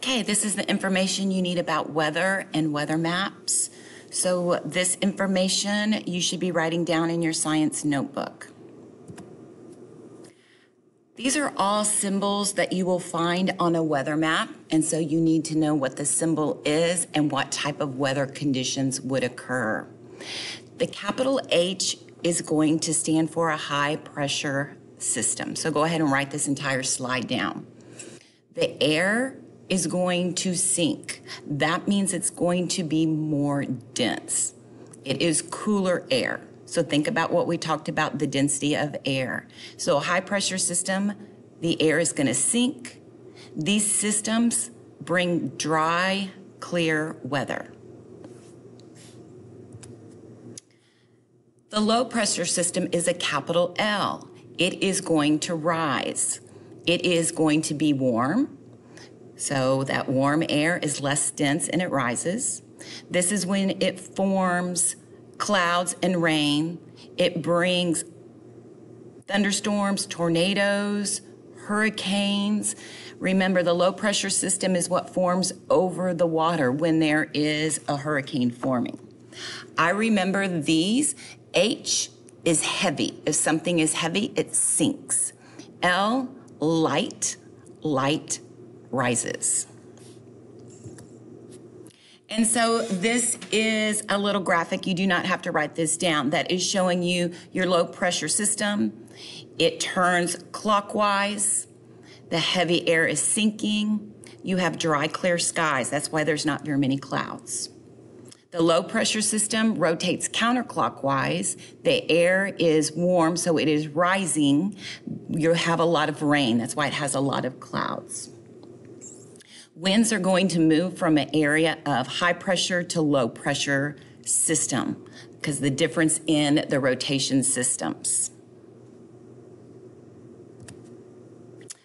Okay, this is the information you need about weather and weather maps. So this information you should be writing down in your science notebook. These are all symbols that you will find on a weather map, and so you need to know what the symbol is and what type of weather conditions would occur. The capital H is going to stand for a high pressure system. So go ahead and write this entire slide down. The air is going to sink. That means it's going to be more dense. It is cooler air. So think about what we talked about, the density of air. So a high pressure system, the air is going to sink. These systems bring dry, clear weather. The low pressure system is a capital L. It is going to rise. It is going to be warm. So that warm air is less dense and it rises. This is when it forms clouds and rain. It brings thunderstorms, tornadoes, hurricanes. Remember, the low pressure system is what forms over the water when there is a hurricane forming. I remember these. H is heavy. If something is heavy, it sinks. L, light, light rises. And so this is a little graphic. You do not have to write this down. That is showing you your low pressure system. It turns clockwise. The heavy air is sinking. You have dry, clear skies. That's why there's not very many clouds. The low pressure system rotates counterclockwise. The air is warm, so it is rising. You have a lot of rain. That's why it has a lot of clouds. Winds are going to move from an area of high pressure to low pressure system because the difference in the rotation systems.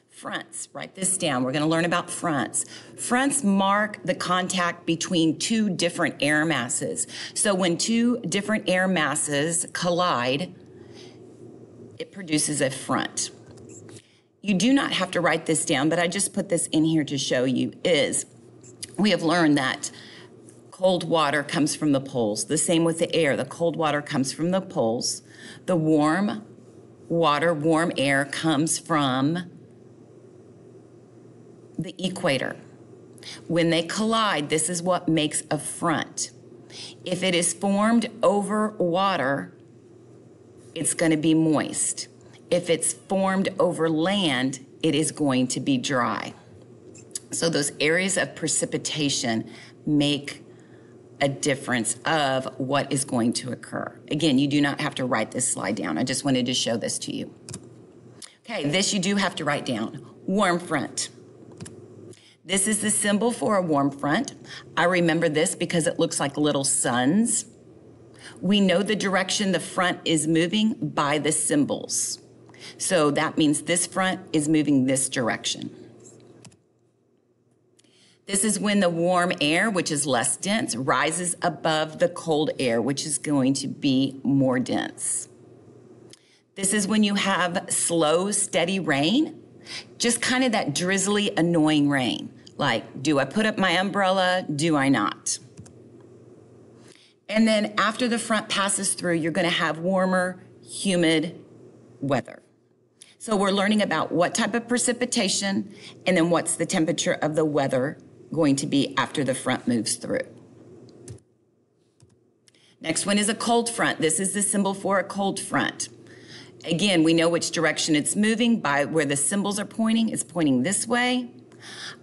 Fronts, write this down. We're going to learn about fronts. Fronts mark the contact between two different air masses. So when two different air masses collide, it produces a front. You do not have to write this down, but I just put this in here to show you is we have learned that cold water comes from the poles. The same with the air. The cold water comes from the poles. The warm water, warm air comes from the equator. When they collide, this is what makes a front. If it is formed over water, it's going to be moist. If it's formed over land, it is going to be dry. So those areas of precipitation make a difference of what is going to occur. Again, you do not have to write this slide down. I just wanted to show this to you. Okay, this you do have to write down. Warm front. This is the symbol for a warm front. I remember this because it looks like little suns. We know the direction the front is moving by the symbols. So that means this front is moving this direction. This is when the warm air, which is less dense, rises above the cold air, which is going to be more dense. This is when you have slow, steady rain. Just kind of that drizzly, annoying rain. Like, do I put up my umbrella? Do I not? And then after the front passes through, you're going to have warmer, humid weather. So we're learning about what type of precipitation and then what's the temperature of the weather going to be after the front moves through. Next one is a cold front. This is the symbol for a cold front. Again, we know which direction it's moving by where the symbols are pointing. It's pointing this way.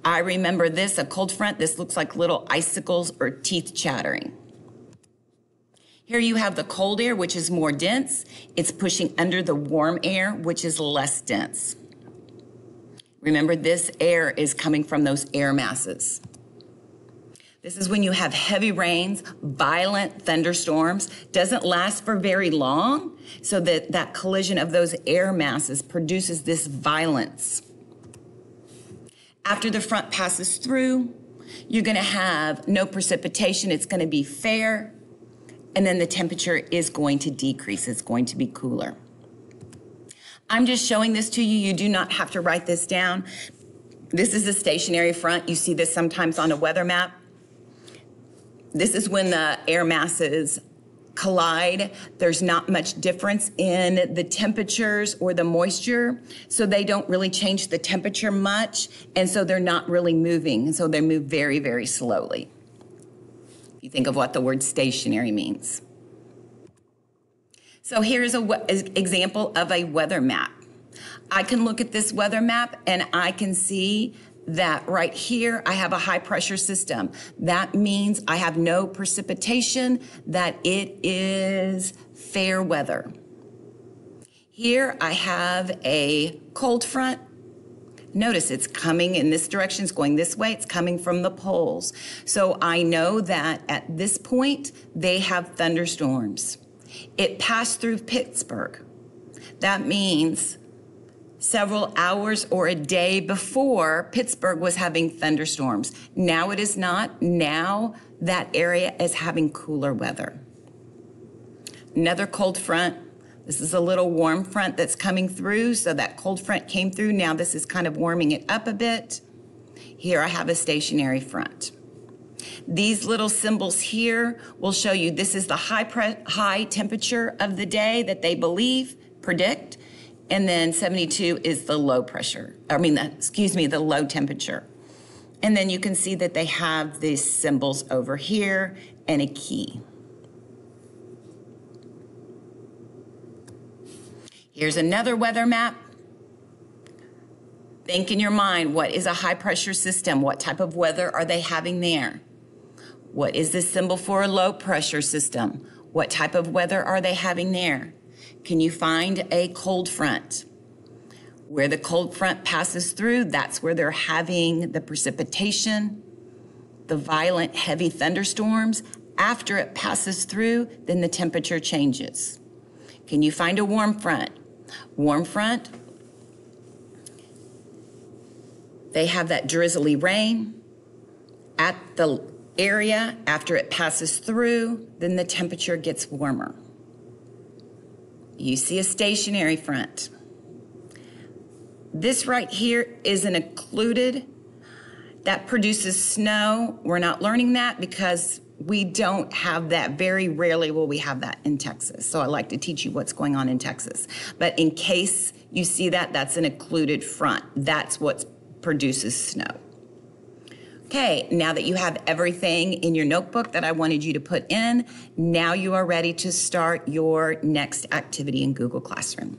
I remember this, a cold front. This looks like little icicles or teeth chattering. Here you have the cold air, which is more dense. It's pushing under the warm air, which is less dense. Remember, this air is coming from those air masses. This is when you have heavy rains, violent thunderstorms. Doesn't last for very long, so that collision of those air masses produces this violence. After the front passes through, you're going to have no precipitation. It's going to be fair, and then the temperature is going to decrease. It's going to be cooler. I'm just showing this to you. You do not have to write this down, This is a stationary front. You see this sometimes on a weather map. This is when the air masses collide. There's not much difference in the temperatures or the moisture, so they don't really change the temperature much, and so they're not really moving, and so they move very, very slowly. If you think of what the word stationary means. So here's an example of a weather map. I can look at this weather map and I can see that right here I have a high pressure system. That means I have no precipitation, that it is fair weather. Here I have a cold front. Notice it's coming in this direction, it's going this way, it's coming from the poles. So I know that at this point they have thunderstorms. It passed through Pittsburgh. That means several hours or a day before Pittsburgh was having thunderstorms. Now it is not. Now that area is having cooler weather. Another cold front. This is a little warm front that's coming through. So that cold front came through. Now this is kind of warming it up a bit. Here I have a stationary front. These little symbols here will show you this is the high temperature of the day that they predict. And then 72 is the low pressure, the low temperature. And then you can see that they have these symbols over here and a key. Here's another weather map. Think in your mind, what is a high pressure system? What type of weather are they having there? What is the symbol for a low pressure system? What type of weather are they having there? Can you find a cold front? Where the cold front passes through, that's where they're having the precipitation, the violent, heavy thunderstorms. After it passes through, then the temperature changes. Can you find a warm front? Warm front, they have that drizzly rain. At the area, after it passes through, then the temperature gets warmer. You see a stationary front. This right here is an occluded that produces snow. We're not learning that because we don't have that. Very rarely will we have that in Texas. So I like to teach you what's going on in Texas. But in case you see that, that's an occluded front. That's what produces snow. Okay, now that you have everything in your notebook that I wanted you to put in, now you are ready to start your next activity in Google Classroom.